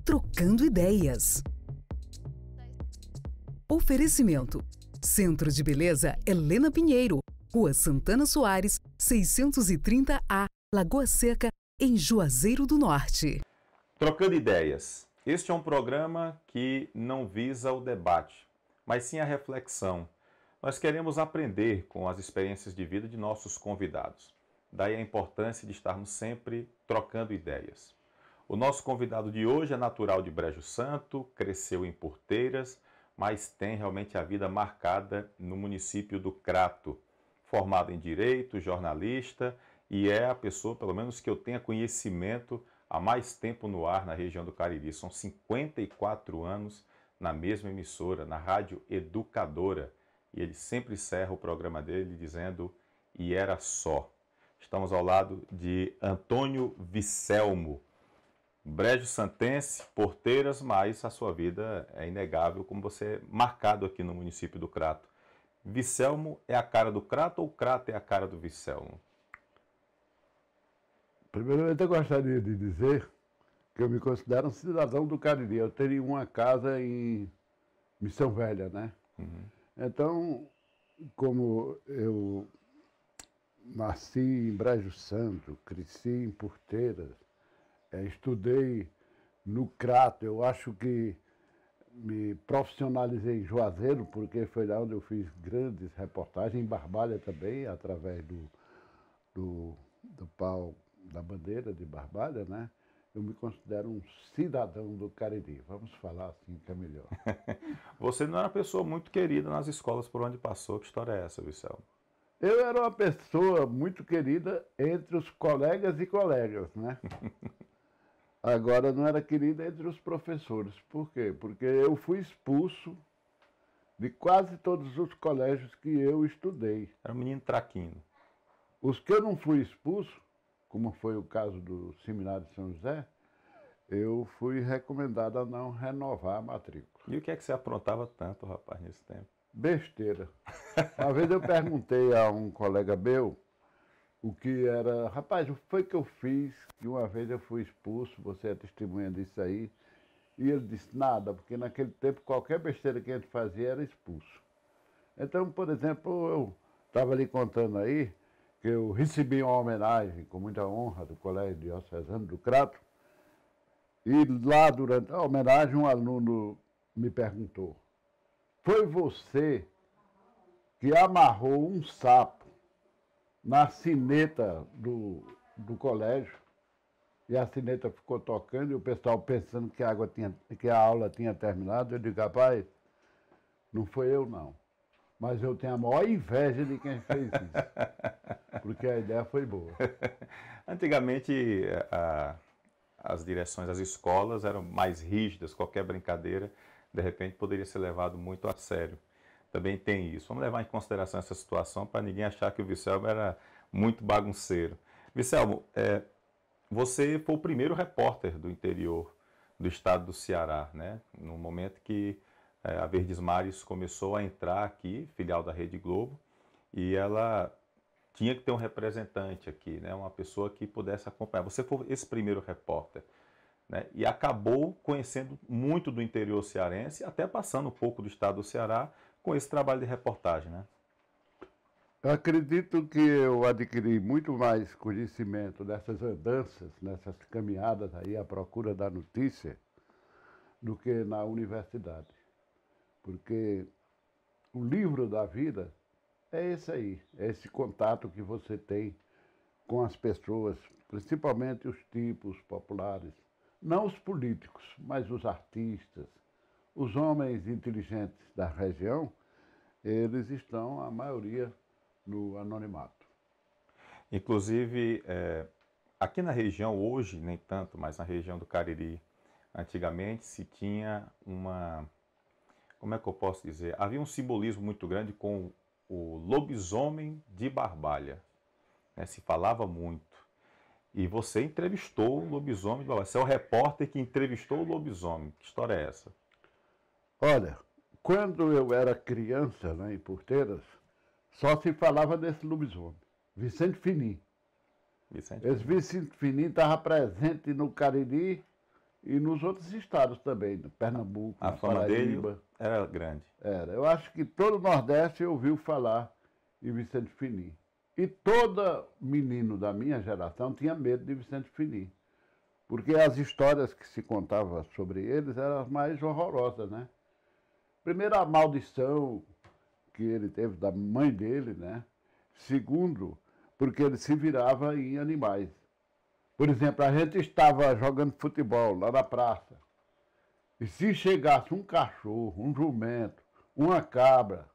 Trocando ideias. Oferecimento: Centro de Beleza Helena Pinheiro, Rua Santana Soares, 630A, Lagoa Seca, em Juazeiro do Norte. Trocando ideias. Este é um programa que não visa o debate, mas sim a reflexão. Nós queremos aprender com as experiências de vida de nossos convidados. Daí a importância de estarmos sempre trocando ideias. O nosso convidado de hoje é natural de Brejo Santo, cresceu em Porteiras, mas tem realmente a vida marcada no município do Crato. Formado em Direito, jornalista, e é a pessoa, pelo menos que eu tenha conhecimento, há mais tempo no ar na região do Cariri. São 54 anos na mesma emissora, na Rádio Educadora. E ele sempre encerra o programa dele dizendo, e era só. Estamos ao lado de Antônio Vicelmo, Brejo Santense, Porteiras, mas a sua vida é inegável, como você é marcado aqui no município do Crato. Vicelmo é a cara do Crato ou o Crato é a cara do Vicelmo? Primeiramente, eu gostaria de dizer que eu me considero um cidadão do Cariri. Eu teria uma casa em Missão Velha, né? Uhum. Então, como eu nasci em Brejo Santo, cresci em Porteiras, estudei no Crato, eu acho que me profissionalizei em Juazeiro, porque foi lá onde eu fiz grandes reportagens, em Barbalha também, através do pau da bandeira de Barbalha, né? Eu me considero um cidadão do Cariri. Vamos falar assim que é melhor. Você não era uma pessoa muito querida nas escolas por onde passou. Que história é essa, Vicelmo? Eu era uma pessoa muito querida entre os colegas e colegas, né? Agora, não era querida entre os professores. Por quê? Porque eu fui expulso de quase todos os colégios que eu estudei. Era um menino traquino. Os que eu não fui expulso, como foi o caso do Seminário de São José, eu fui recomendado a não renovar a matrícula. E o que é que você aprontava tanto, rapaz, nesse tempo? Besteira. Uma vez eu perguntei a um colega meu o que era... Rapaz, o que foi que eu fiz? Que uma vez eu fui expulso, você é testemunha disso aí. E ele disse, nada, porque naquele tempo qualquer besteira que a gente fazia era expulso. Então, por exemplo, eu estava lhe contando aí que eu recebi uma homenagem com muita honra do Colégio Diocesano do Crato. E lá, durante a homenagem, um aluno me perguntou, foi você que amarrou um sapo na sineta do colégio e a sineta ficou tocando e o pessoal pensando que a aula tinha terminado? Eu digo, rapaz, não foi eu não, mas eu tenho a maior inveja de quem fez isso, porque a ideia foi boa. Antigamente, as direções das escolas eram mais rígidas, qualquer brincadeira, de repente, poderia ser levado muito a sério. Também tem isso. Vamos levar em consideração essa situação para ninguém achar que o Vicelmo era muito bagunceiro. Vicelmo, você foi o primeiro repórter do interior do estado do Ceará, né? No momento que a Verdes Mares começou a entrar aqui, filial da Rede Globo, e ela tinha que ter um representante aqui, né? Uma pessoa que pudesse acompanhar. Você foi esse primeiro repórter, né? E acabou conhecendo muito do interior cearense, até passando um pouco do estado do Ceará, com esse trabalho de reportagem, né? Eu acredito que eu adquiri muito mais conhecimento dessas andanças, nessas caminhadas aí à procura da notícia, do que na universidade. Porque o livro da vida é esse aí, é esse contato que você tem com as pessoas, principalmente os tipos populares, não os políticos, mas os artistas, os homens inteligentes da região, eles estão, a maioria, no anonimato. Inclusive, aqui na região, hoje nem tanto, mas na região do Cariri, antigamente se tinha como é que eu posso dizer? Havia um simbolismo muito grande com o lobisomem de Barbalha, né? Se falava muito. E você entrevistou o lobisomem de Barbalha. Você é o repórter que entrevistou o lobisomem. Que história é essa? Olha, quando eu era criança, né, em Porteiras, só se falava desse lobisomem, Vicente Finim. Esse Vicente Finim estava presente no Cariri e nos outros estados também, no Pernambuco, A na fama dele Paraíba. era grande. Era. Eu acho que todo o Nordeste ouviu falar em Vicente Fini. E todo menino da minha geração tinha medo de Vicente Fini. Porque as histórias que se contavam sobre eles eram as mais horrorosas, né? Primeiro, a maldição que ele teve da mãe dele, né? Segundo, porque ele se virava em animais. Por exemplo, a gente estava jogando futebol lá na praça. E se chegasse um cachorro, um jumento, uma cabra,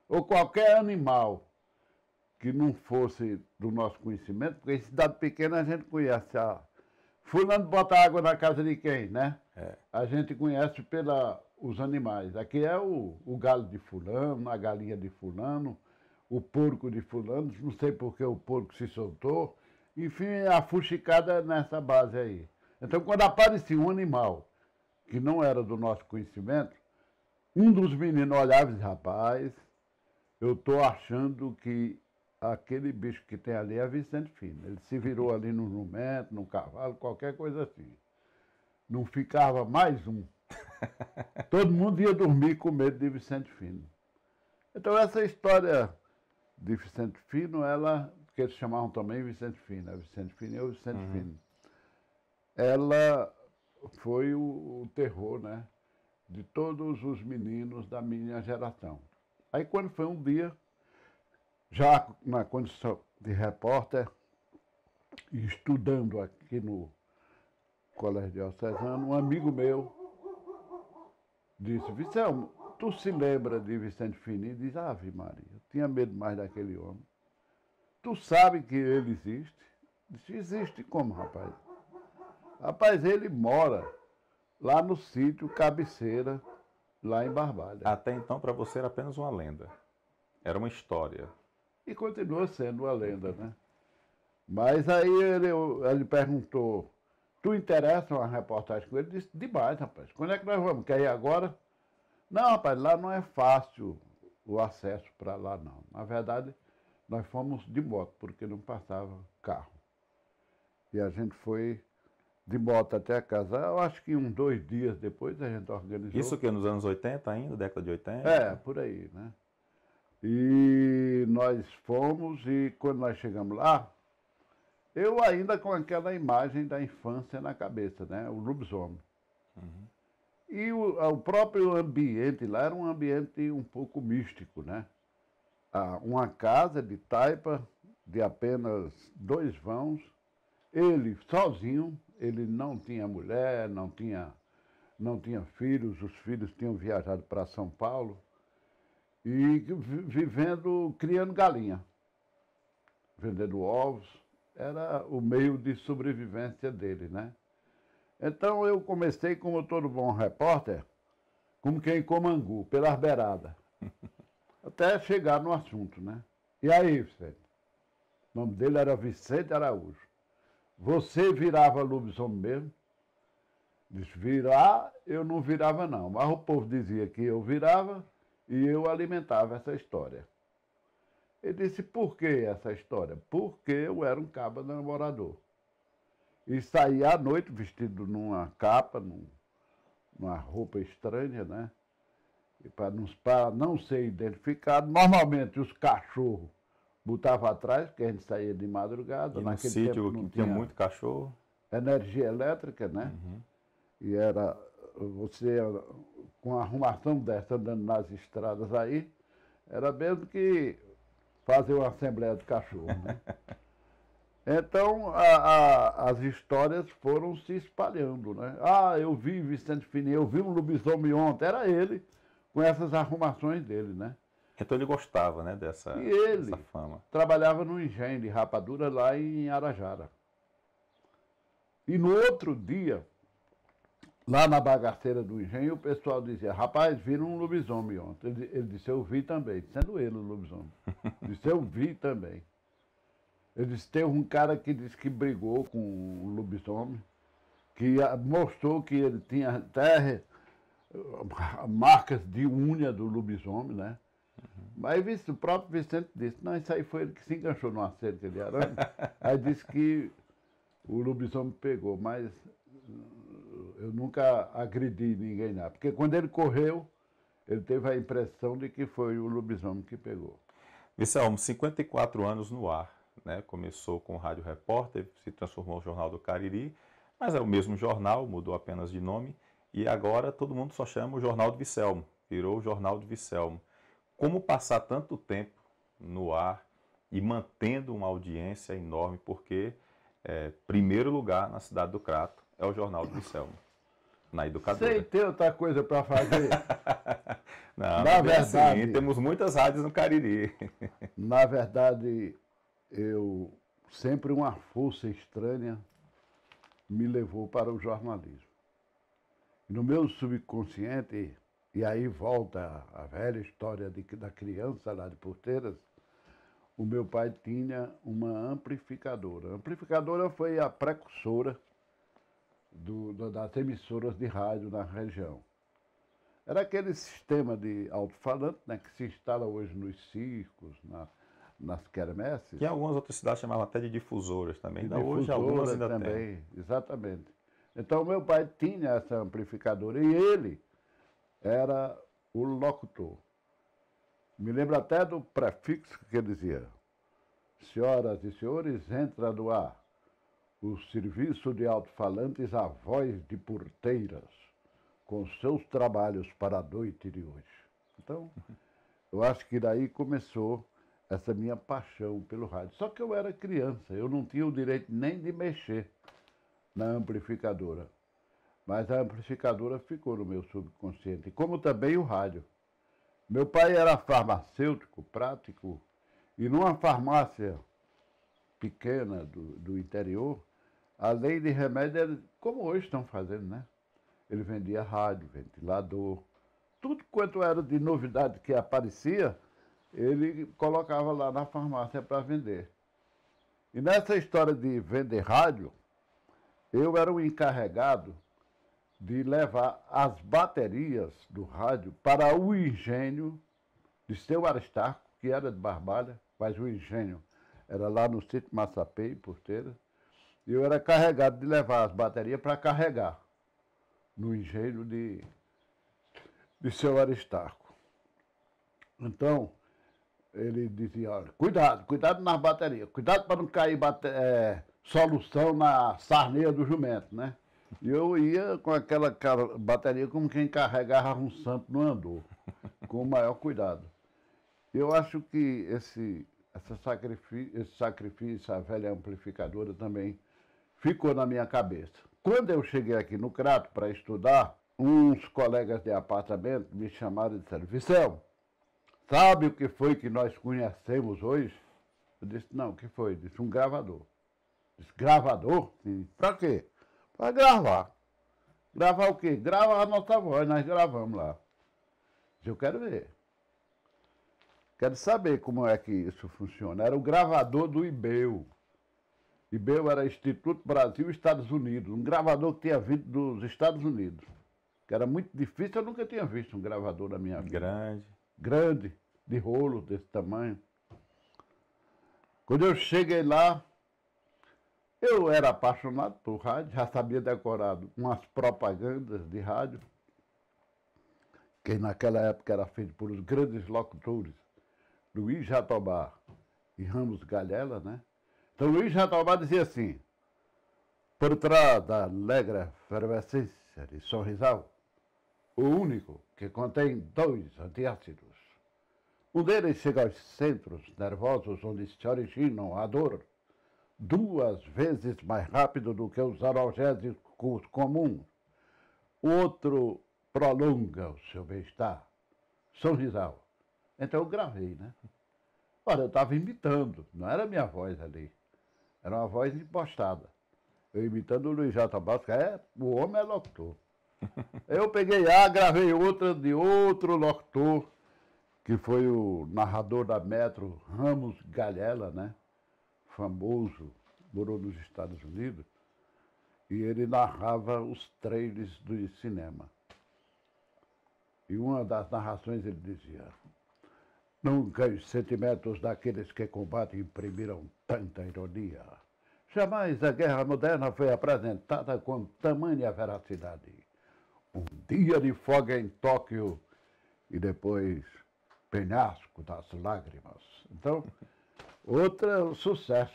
ou qualquer animal que não fosse do nosso conhecimento, porque em cidade pequena a gente conhece fulano bota água na casa de quem, né? É. A gente conhece os animais. Aqui é o galo de fulano, a galinha de fulano, o porco de fulano, não sei por que o porco se soltou. Enfim, a fuxicada nessa base aí. Então, quando aparecia um animal que não era do nosso conhecimento, um dos meninos olhava e dizia, rapaz, eu estou achando que aquele bicho que tem ali é Vicente Fini. Ele se virou ali no jumento, no cavalo, qualquer coisa assim. Não ficava mais um. Todo mundo ia dormir com medo de Vicente Fini. Então, essa história de Vicente Fino, que eles chamavam também Vicente Fino, a Vicente Fini ou Vicente Fino, ela foi o terror, né, de todos os meninos da minha geração. Aí, quando foi um dia, já na condição de repórter, estudando aqui no Colégio Diocesano, um amigo meu disse, Vicente, tu se lembra de Vicente Fini? Diz, Ave Maria, eu tinha medo mais daquele homem. Tu sabe que ele existe? Disse, existe como, rapaz? Rapaz, ele mora lá no sítio Cabeceira, lá em Barbalha. Até então, para você, era apenas uma lenda. Era uma história. E continua sendo uma lenda, né? Mas aí ele perguntou, tu interessa uma reportagem com ele? Disse, demais, rapaz. Quando é que nós vamos? Quer ir agora? Não, rapaz, lá não é fácil o acesso para lá, não. Na verdade, nós fomos de moto, porque não passava carro. E a gente foi de moto até a casa. Eu acho que 2 dias depois a gente organizou. Isso que nos anos 80 ainda, década de 80? É, por aí, né? E nós fomos e quando nós chegamos lá, eu ainda com aquela imagem da infância na cabeça, né? O lobisomem. E o próprio ambiente lá era um ambiente um pouco místico, né? Uma casa de taipa de apenas 2 vãos, ele sozinho, ele não tinha mulher, não tinha filhos, os filhos tinham viajado para São Paulo, e vivendo, criando galinha, vendendo ovos, era o meio de sobrevivência dele, né? Então eu comecei, como todo bom repórter, como quem come angu, pelas beiradas, até chegar no assunto, né? E aí, Vicente? O nome dele era Vicente Araújo. Você virava lobisomem mesmo? Disse, virar, eu não virava não, mas o povo dizia que eu virava e eu alimentava essa história. Ele disse, por que essa história? Porque eu era um caba namorador. E saía à noite vestido numa capa, numa roupa estranha, né? E para não ser identificado, normalmente os cachorros botavam atrás, porque a gente saía de madrugada. E no sítio não tinha muito cachorro? Energia elétrica, né? E era você, com a arrumação dessa, andando nas estradas aí, era mesmo que fazer uma assembleia de cachorro, né? Então, as histórias foram se espalhando, né? Ah, eu vi Vicente Fini, eu vi um lobisomem ontem, era ele, com essas arrumações dele, né? Então ele gostava, né, dessa fama. Trabalhava no engenho de rapadura lá em Arajara. E no outro dia, lá na bagaceira do engenho, o pessoal dizia, rapaz, viram um lobisomem ontem. Ele disse, eu vi também, sendo ele o lobisomem. Disse, eu vi também. Ele disse, tem um cara que disse que brigou com o lobisomem, que mostrou que ele tinha até marcas de unha do lobisomem, né? Mas o próprio Vicente disse, não, isso aí foi ele que se enganchou numa cerca de arame. Aí disse que o lobisomem pegou, mas Eu nunca agredi ninguém, não. Porque quando ele correu, ele teve a impressão de que foi o lobisomem que pegou. Vicelmo, 54 anos no ar, né? Começou com o Rádio Repórter, se transformou no Jornal do Cariri, mas é o mesmo jornal, mudou apenas de nome, e agora todo mundo só chama o Jornal do Vicelmo, virou o Jornal do Vicelmo. Como passar tanto tempo no ar e mantendo uma audiência enorme, porque primeiro lugar na cidade do Crato é o Jornal do Vicelmo, na Educadora. Sem ter outra coisa para fazer. Não, Na não é assim, verdade, temos muitas rádios no Cariri. na verdade, eu sempre uma força estranha me levou para o jornalismo. No meu subconsciente, e aí volta a velha história da criança lá de Porteiras, o meu pai tinha uma amplificadora. A amplificadora foi a precursora das emissoras de rádio na região. Era aquele sistema de alto-falante, né, que se instala hoje nos circos, nas quermesses. Que em algumas outras cidades chamavam até de difusoras também. Ainda hoje Difusora algumas ainda também, tem. exatamente. Então, meu pai tinha essa amplificadora e ele era o locutor. Me lembro até do prefixo que ele dizia: senhoras e senhores, entra no ar o serviço de alto-falantes A Voz de Porteiras, com seus trabalhos para a noite de hoje. Então, eu acho que daí começou essa minha paixão pelo rádio. Só que eu era criança, eu não tinha o direito nem de mexer na amplificadora. Mas a amplificadora ficou no meu subconsciente, como também o rádio. Meu pai era farmacêutico, prático, e numa farmácia pequena do interior, além de remédio, como hoje estão fazendo, né? Ele vendia rádio, ventilador, tudo quanto era de novidade que aparecia, ele colocava lá na farmácia para vender. E nessa história de vender rádio, eu era o encarregado de levar as baterias do rádio para o engenho de seu Aristarco, que era de Barbalha, mas o engenho era lá no sítio Massapê, em Porteira, e eu era carregado de levar as baterias para carregar no engenho de seu Aristarco. Então, ele dizia: olha, cuidado nas baterias, cuidado para não cair solução na sarneira do jumento, né? E eu ia com aquela bateria como quem carregava um santo no andor, com o maior cuidado. Eu acho que esse sacrifício, a velha amplificadora também ficou na minha cabeça. Quando eu cheguei aqui no Crato para estudar, uns colegas de apartamento me chamaram e disseram: Vicelmo, sabe o que foi que nós conhecemos hoje? Eu disse: não, o que foi? Disse: um gravador. Disse: gravador? Para quê? Para gravar. Gravar o quê? Gravar a nossa voz, nós gravamos lá. Disse: eu quero ver. Quero saber como é que isso funciona. Era o gravador do IBEU. IBEU era Instituto Brasil Estados Unidos, um gravador que tinha vindo dos Estados Unidos, que era muito difícil, eu nunca tinha visto um gravador na minha vida. Grande, de rolo desse tamanho. Quando eu cheguei lá, eu era apaixonado por rádio, já sabia decorado umas propagandas de rádio, que naquela época era feito por os grandes locutores, Luiz Jatobá e Ramos Galhela, né? Então, Luiz Jatobá dizia assim: por trás da alegre efervescência de Sorrisal, o único que contém dois antiácidos. Um deles chega aos centros nervosos onde se originam a dor, 2 vezes mais rápido do que os analgésicos comuns. O outro prolonga o seu bem-estar. Sorrisal. Então eu gravei, né? Olha, eu estava imitando, não era minha voz ali. Era uma voz impostada. Eu imitando o Luiz Jatobá, o homem é locutor. Eu peguei gravei outra de outro locutor, que foi o narrador da Metro, Ramos Galhela, né? Famoso, morou nos Estados Unidos, e ele narrava os trailers do cinema. E uma das narrações ele dizia: nunca os sentimentos daqueles que combatem imprimiram tanta ironia. Jamais a guerra moderna foi apresentada com tamanha veracidade. Um dia de folga em Tóquio e depois penhasco das lágrimas. Então, outra sucesso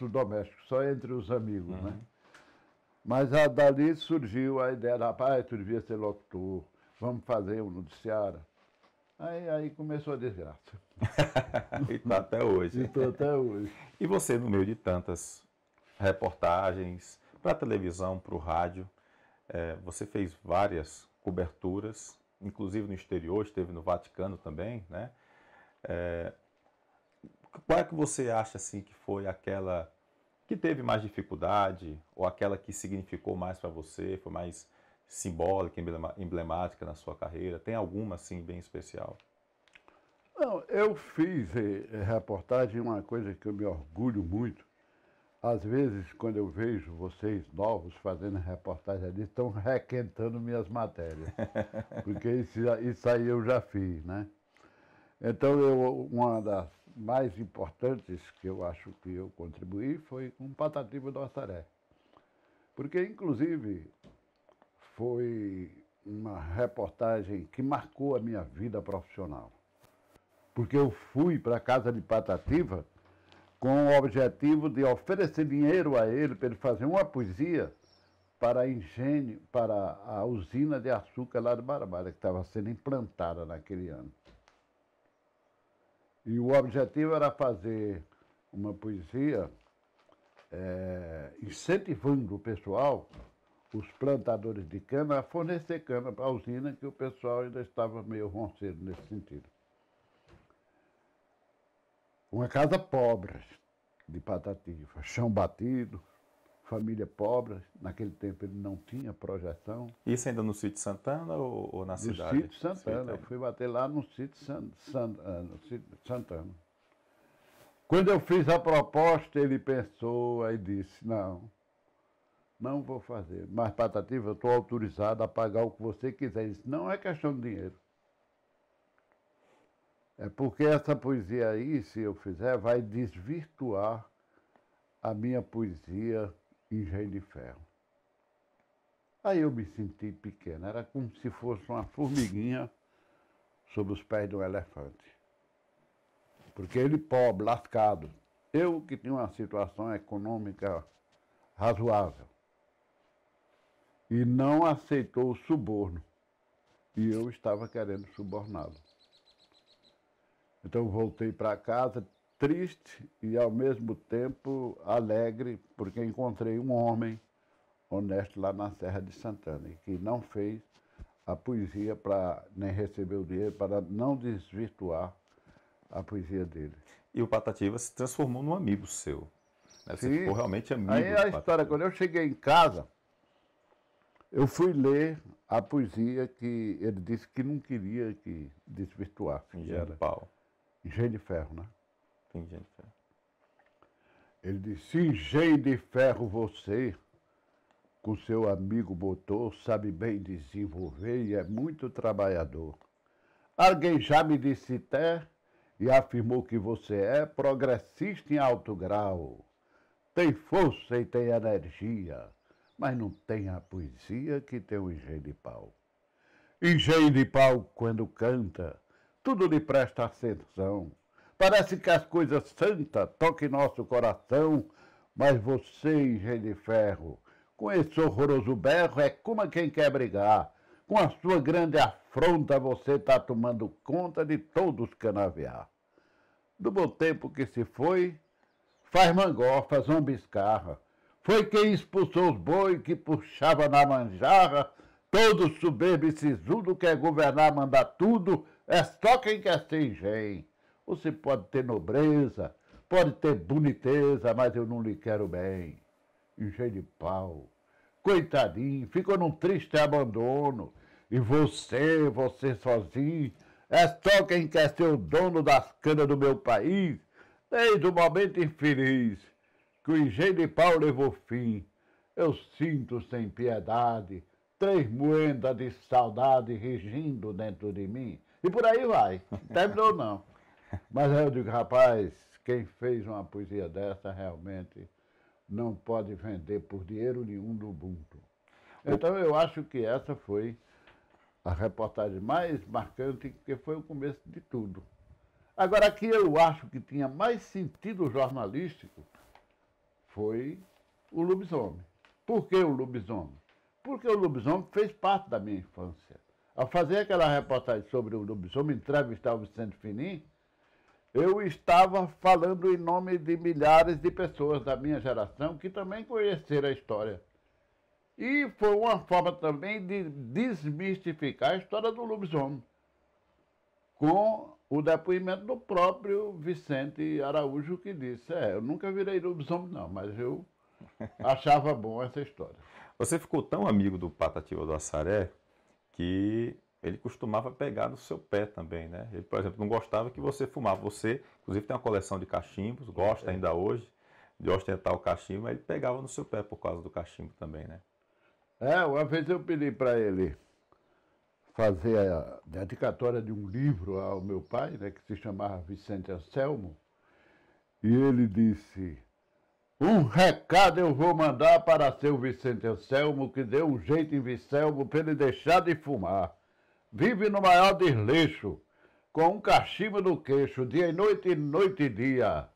doméstico, só entre os amigos, né? Mas dali surgiu a ideia, rapaz, tu devia ser locutor, vamos fazer um noticiário. Aí começou a desgraça. E está até hoje. E estou até hoje. E você, no meio de tantas reportagens, para a televisão, para o rádio, você fez várias coberturas, inclusive no exterior, esteve no Vaticano também, né? Qual é que você acha assim, que foi aquela que teve mais dificuldade, ou aquela que significou mais para você, foi mais simbólica, emblemática na sua carreira? Tem alguma assim bem especial? Não, eu fiz reportagem, uma coisa que eu me orgulho muito. Às vezes, quando eu vejo vocês novos fazendo reportagem ali, estão requentando minhas matérias. Porque isso aí eu já fiz, né? Então, uma das mais importantes que eu acho que eu contribuí foi com Patativa do Assaré. Porque, inclusive, foi uma reportagem que marcou a minha vida profissional. Porque eu fui para a casa de Patativa com o objetivo de oferecer dinheiro a ele para ele fazer uma poesia para a usina de açúcar lá de Barbara, que estava sendo implantada naquele ano. E o objetivo era fazer uma poesia incentivando o pessoal, os plantadores de cana, a fornecer cana para a usina, que o pessoal ainda estava meio ronceiro nesse sentido. Uma casa pobre de Patativa, chão batido, família pobre. Naquele tempo ele não tinha projeção. Isso ainda no sítio Santana ou na cidade? No sítio Santana. Eu fui bater lá no sítio Santana. Quando eu fiz a proposta, ele pensou, aí disse, não vou fazer. Mas, Patativa, eu estou autorizado a pagar o que você quiser. Ele disse, não é questão de dinheiro. É porque essa poesia aí, se eu fizer, vai desvirtuar a minha poesia Engenho de Ferro. Aí eu me senti pequeno, era como se fosse uma formiguinha sob os pés de um elefante. Porque ele pobre, lascado, eu que tinha uma situação econômica razoável, e não aceitou o suborno, e eu estava querendo suborná-lo. Então voltei para casa triste e ao mesmo tempo alegre, porque encontrei um homem honesto lá na Serra de Santana, e que não fez a poesia para nem receber o dinheiro, para não desvirtuar a poesia dele. E o Patativa se transformou num amigo seu. Né? Você Sim. ficou realmente amigo. Aí a história, quando eu cheguei em casa, eu fui ler a poesia que ele disse que não queria que desvirtuasse. Engenho de pau. Engenho de Ferro, né? Engenho de ferro. Ele disse, engenho de ferro você, com seu amigo motor, sabe bem desenvolver e é muito trabalhador. Alguém já me disse até e afirmou que você é progressista em alto grau. Tem força e tem energia, mas não tem a poesia que tem o engenho de pau. Engenho de pau, quando canta, tudo lhe presta atenção. Parece que as coisas santas tocam em nosso coração, mas você, engenho de ferro, com esse horroroso berro, é como quem quer brigar. Com a sua grande afronta, você está tomando conta de todos os canaviar. Do bom tempo que se foi, faz mangofa, zombiscarra. Foi quem expulsou os boi que puxava na manjarra, todo soberbo e sisudo quer governar, mandar tudo, é só quem quer ser engenho. Você pode ter nobreza, pode ter boniteza, mas eu não lhe quero bem. Engenho de pau. Coitadinho, ficou num triste abandono. E você sozinho, é só quem quer ser o dono das canas do meu país. Desde o momento infeliz que o engenho de pau levou fim, eu sinto sem piedade 3 moedas de saudade rigindo dentro de mim. E por aí vai. Não terminou, não. Mas aí eu digo, rapaz, quem fez uma poesia dessa realmente não pode vender por dinheiro nenhum do Ubuntu. Então eu acho que essa foi a reportagem mais marcante, porque foi o começo de tudo. Agora, aqui eu acho que tinha mais sentido jornalístico foi o lobisomem. Por que o lobisomem? Porque o lobisomem fez parte da minha infância. Ao fazer aquela reportagem sobre o lobisomem, entrevistar o Vicente Finim, eu estava falando em nome de milhares de pessoas da minha geração que também conheceram a história. E foi uma forma também de desmistificar a história do lobisomem, com o depoimento do próprio Vicente Araújo, que disse, eu nunca virei lobisomem não, mas eu achava bom essa história. Você ficou tão amigo do Patativa do Assaré que ele costumava pegar no seu pé também, né? Ele, por exemplo, não gostava que você fumava. Você, inclusive, tem uma coleção de cachimbos, gosta ainda hoje de ostentar o cachimbo, mas ele pegava no seu pé por causa do cachimbo também, né? Uma vez eu pedi para ele fazer a dedicatória de um livro ao meu pai, né, que se chamava Vicente Anselmo, e ele disse, um recado eu vou mandar para seu Vicente Anselmo, que deu um jeito em Vicelmo para ele deixar de fumar. Vive no maior desleixo, com um cachimbo no queixo, dia e noite e dia.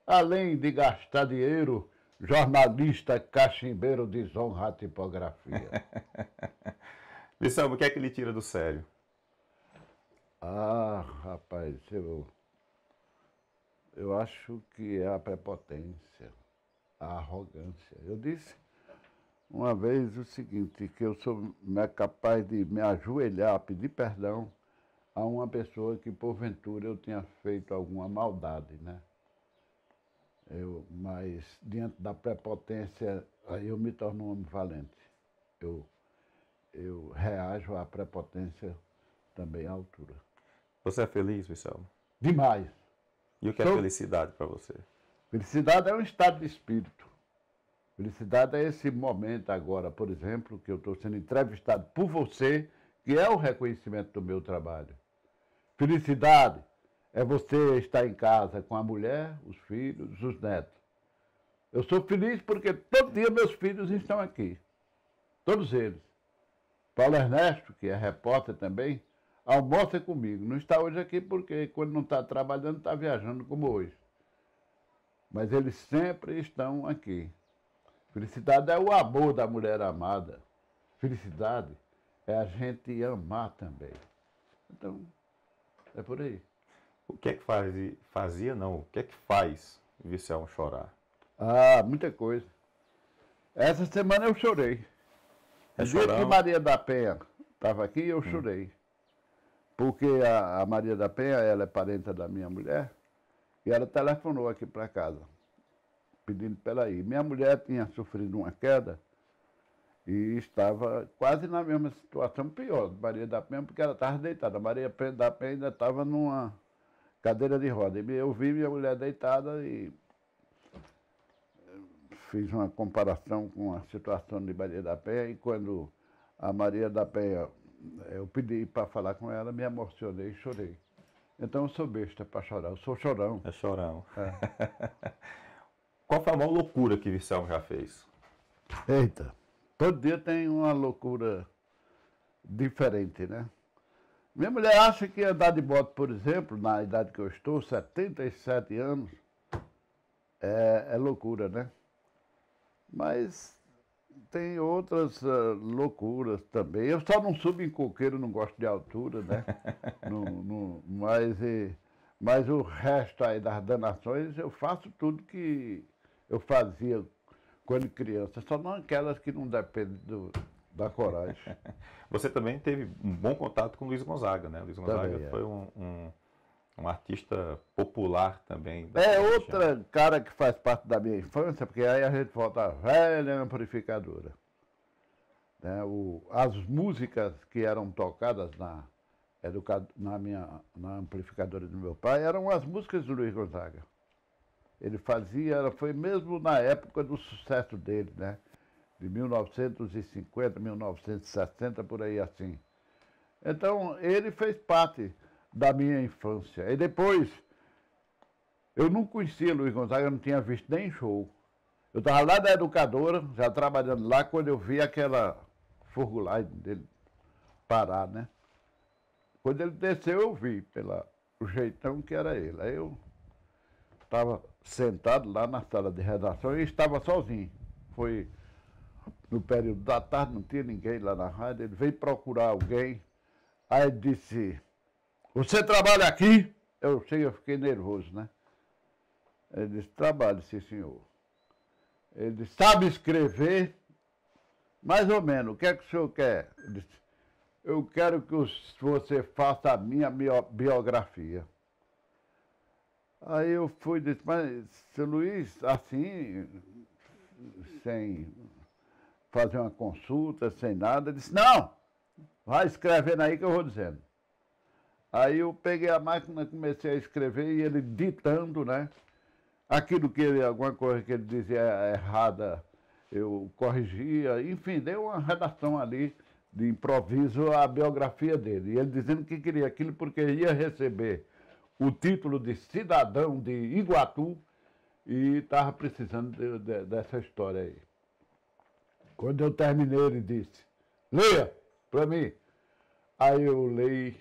Além de gastar dinheiro, jornalista cachimbeiro desonra a tipografia. Vicelmo, o que é que ele tira do sério? Rapaz, eu acho que é a prepotência, a arrogância. Eu disse uma vez o seguinte, que eu sou capaz de me ajoelhar, pedir perdão a uma pessoa que, porventura, eu tenha feito alguma maldade, né? Mas, diante da prepotência, aí eu me torno um homem valente. Eu reajo à prepotência também à altura. Você é feliz, Vicelmo? Demais. E o que é felicidade para você? Felicidade é um estado de espírito. Felicidade é esse momento agora, por exemplo, que eu estou sendo entrevistado por você, que é o reconhecimento do meu trabalho. Felicidade é você estar em casa com a mulher, os filhos, os netos. Eu sou feliz porque todo dia meus filhos estão aqui. Todos eles. Paulo Ernesto, que é repórter também, almoça comigo. Não está hoje aqui porque quando não está trabalhando, está viajando como hoje. Mas eles sempre estão aqui. Felicidade é o amor da mulher amada. Felicidade é a gente amar também. Então, é por aí. O que é que fazia, não, o que é que faz Vicelmo chorar? Muita coisa. Essa semana eu chorei. No dia que Maria da Penha estava aqui, eu chorei. Porque a Maria da Penha, ela é parente da minha mulher, e ela telefonou aqui para casa, pedindo para ela ir. Minha mulher tinha sofrido uma queda e estava quase na mesma situação, pior, Maria da Penha, porque ela estava deitada. A Maria da Penha ainda estava numa cadeira de roda. E eu vi minha mulher deitada e fiz uma comparação com a situação de Maria da Penha, e quando a Maria da Penha, eu pedi para falar com ela, me emocionei e chorei. Então eu sou besta para chorar, eu sou chorão. É chorão. É. Qual foi a maior loucura que Vicelmo já fez? Eita, todo dia tem uma loucura diferente, né? Minha mulher acha que andar de moto, por exemplo, na idade que eu estou, 77 anos, é loucura, né? Mas tem outras loucuras também. Eu só não subo em coqueiro, não gosto de altura, né? Mas o resto aí das danações, eu faço tudo que eu fazia quando criança, só não aquelas que não dependem da coragem. Você também teve um bom contato com o Luiz Gonzaga, né? O Luiz Gonzaga também, foi um artista popular também. Outra cara que faz parte da minha infância, porque aí a gente volta à velha amplificadora. Né? As músicas que eram tocadas na amplificadora do meu pai eram as músicas do Luiz Gonzaga. Ele foi mesmo na época do sucesso dele, né? De 1950, 1960, por aí assim. Então, ele fez parte da minha infância. E depois, eu não conhecia Luiz Gonzaga, eu não tinha visto nem show. Eu estava lá na educadora, já trabalhando lá, quando eu vi aquela furgulagem dele parar, né? Quando ele desceu, eu vi pelo jeitão que era ele. Aí eu estava sentado lá na sala de redação e estava sozinho. Foi no período da tarde, não tinha ninguém lá na rádio, ele veio procurar alguém. Aí ele disse, você trabalha aqui? Eu fiquei nervoso, né? Ele disse, trabalho, sim, senhor. Ele disse, sabe escrever? Mais ou menos, o que é que o senhor quer? Ele disse, eu quero que você faça a minha biografia. Aí eu fui e disse, mas, seu Luiz, assim, sem fazer uma consulta, sem nada, ele disse, não, vai escrevendo aí que eu vou dizendo. Aí eu peguei a máquina, comecei a escrever e ele ditando, né? Aquilo que ele, alguma coisa que ele dizia errada, eu corrigia, enfim, dei uma redação ali de improviso à biografia dele. E ele dizendo que queria aquilo porque ia receber o título de cidadão de Iguatu e estava precisando dessa história aí. Quando eu terminei, ele disse, leia para mim. Aí eu leio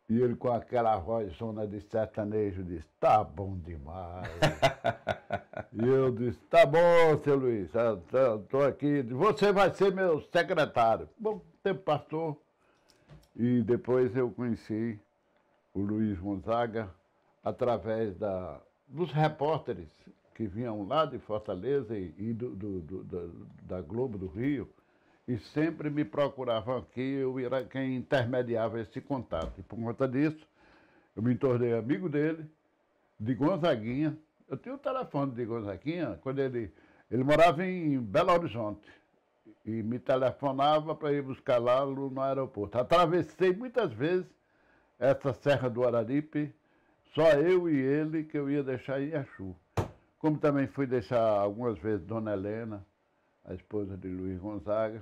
e ele com aquela vozona de sertanejo disse, tá bom demais. E eu disse, tá bom, seu Luiz, estou aqui, você vai ser meu secretário. Bom, o tempo passou e depois eu conheci o Luiz Gonzaga através dos repórteres que vinham lá de Fortaleza e da Globo do Rio e sempre me procuravam aqui, eu era quem intermediava esse contato. E por conta disso, eu me tornei amigo dele, de Gonzaguinha. Eu tinha o telefone de Gonzaguinha quando ele morava em Belo Horizonte e me telefonava para ir buscar lá no aeroporto. Atravessei muitas vezes essa Serra do Araripe, só eu e ele que eu ia deixar em Iaxu. Como também fui deixar algumas vezes Dona Helena, a esposa de Luiz Gonzaga.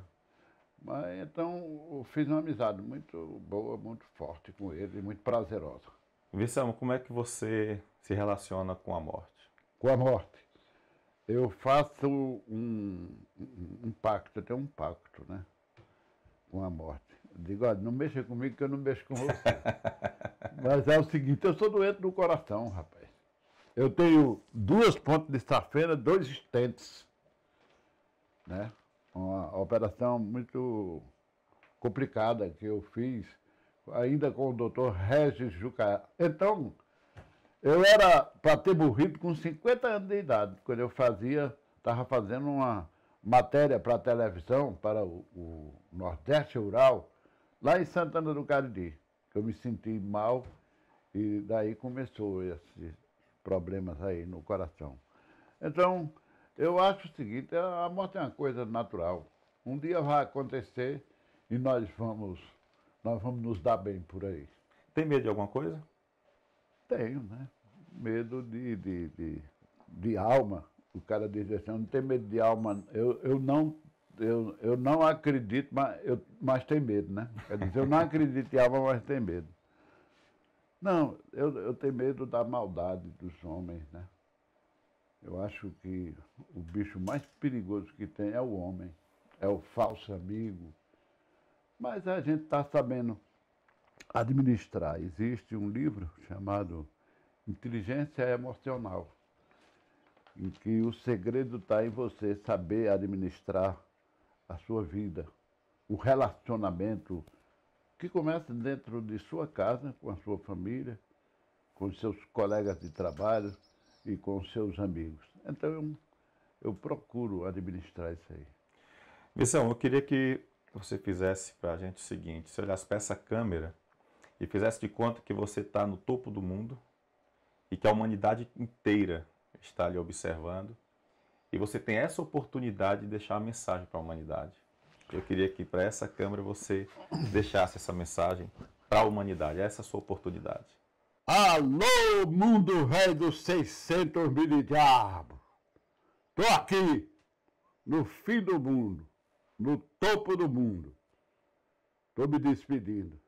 Mas então eu fiz uma amizade muito boa, muito forte com ele, muito prazerosa. Vicente, como é que você se relaciona com a morte? Com a morte. Eu faço um pacto, eu tenho um pacto, né? Com a morte. Eu digo, olha, não mexa comigo que eu não mexo com você. Mas é o seguinte, eu sou doente do coração, rapaz. Eu tenho 2 pontas de safena, 2 stents, né? Uma operação muito complicada que eu fiz, ainda com o doutor Regis Jucá. Então, eu era para ter morrido com 50 anos de idade, quando eu estava fazendo uma matéria para a televisão, para o Nordeste Rural, lá em Santana do Cariri. Eu me senti mal e daí começou esses problemas aí no coração. Então, eu acho o seguinte, a morte é uma coisa natural. Um dia vai acontecer e nós vamos nos dar bem por aí. Tem medo de alguma coisa? Tenho, né? Medo de alma. O cara diz assim, eu não tenho medo de alma. Eu não acredito, mas tenho medo, né? Quer dizer, eu não acredito em alma, mas tenho medo. Não, eu tenho medo da maldade dos homens, né? Eu acho que o bicho mais perigoso que tem é o homem, é o falso amigo. Mas a gente está sabendo administrar. Existe um livro chamado Inteligência Emocional, em que o segredo está em você saber administrar a sua vida, o relacionamento que começa dentro de sua casa, com a sua família, com seus colegas de trabalho e com seus amigos. Então, eu procuro administrar isso aí. Vicente, eu queria que você fizesse para a gente o seguinte, se olhasse para essa câmera e fizesse de conta que você está no topo do mundo e que a humanidade inteira está ali observando e você tem essa oportunidade de deixar uma mensagem para a humanidade. Eu queria que para essa câmera você deixasse essa mensagem para a humanidade, essa é a sua oportunidade. Alô, mundo velho dos 600 mil de diabo! Estou aqui, no fim do mundo, no topo do mundo. Estou me despedindo.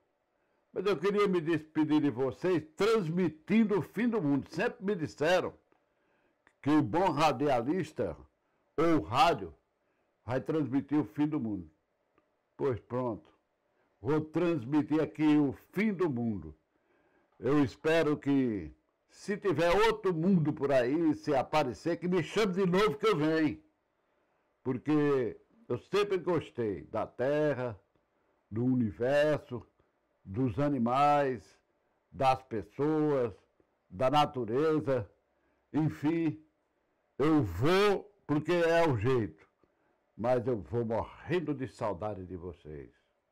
Mas eu queria me despedir de vocês transmitindo o fim do mundo. Sempre me disseram que o bom radialista ou rádio vai transmitir o fim do mundo. Pois pronto, vou transmitir aqui o fim do mundo. Eu espero que, se tiver outro mundo por aí, se aparecer, que me chame de novo que eu venho. Porque eu sempre gostei da Terra, do universo, dos animais, das pessoas, da natureza, enfim, eu vou porque é o jeito, mas eu vou morrendo de saudade de vocês.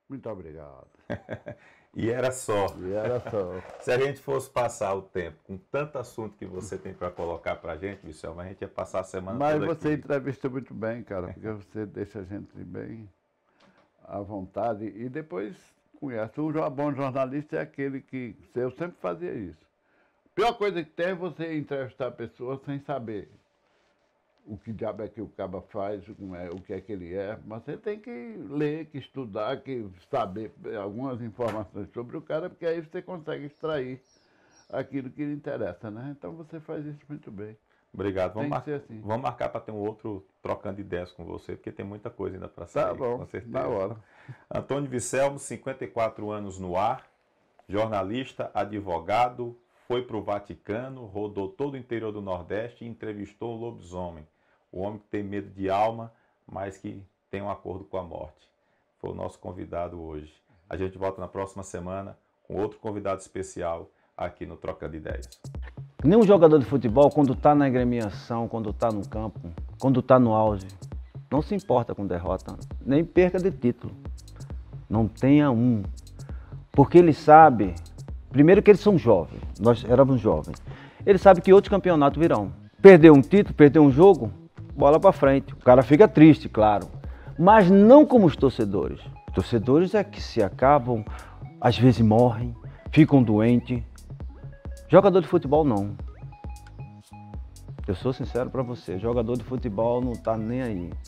Muito obrigado. E era só. E era só. Se a gente fosse passar o tempo com tanto assunto que você tem para colocar para a gente, Vicel, mas a gente ia passar a semana mas toda você aqui. entrevista muito bem, cara, porque você deixa a gente bem à vontade e depois conhece. Um bom jornalista é aquele que... Eu sempre fazia isso. A pior coisa que tem é você entrevistar pessoas sem saber o que diabo é que o caba faz, o que é que ele é. Mas você tem que ler, que estudar, que saber algumas informações sobre o cara, porque aí você consegue extrair aquilo que lhe interessa, né? Então você faz isso muito bem. Obrigado. Tem que ser assim. Vamos marcar para ter um outro trocando ideias com você, porque tem muita coisa ainda para sair, Tá bom, com certeza. na hora. Antônio Vicelmo, 54 anos no ar, jornalista, advogado, foi para o Vaticano, rodou todo o interior do Nordeste e entrevistou o lobisomem, o homem que tem medo de alma, mas que tem um acordo com a morte. Foi o nosso convidado hoje. A gente volta na próxima semana com outro convidado especial aqui no Trocando Ideias. Nenhum jogador de futebol, quando está na agremiação, quando está no campo, quando está no auge, não se importa com derrota, nem perca de título. Não tenha um. Porque ele sabe, primeiro que eles são jovens, nós éramos jovens. Ele sabe que outros campeonatos virão. Perdeu um título, perdeu um jogo, bola para frente. O cara fica triste, claro. Mas não como os torcedores. Os torcedores é que se acabam, às vezes morrem, ficam doentes. Jogador de futebol não. Eu sou sincero para você, jogador de futebol não tá nem aí.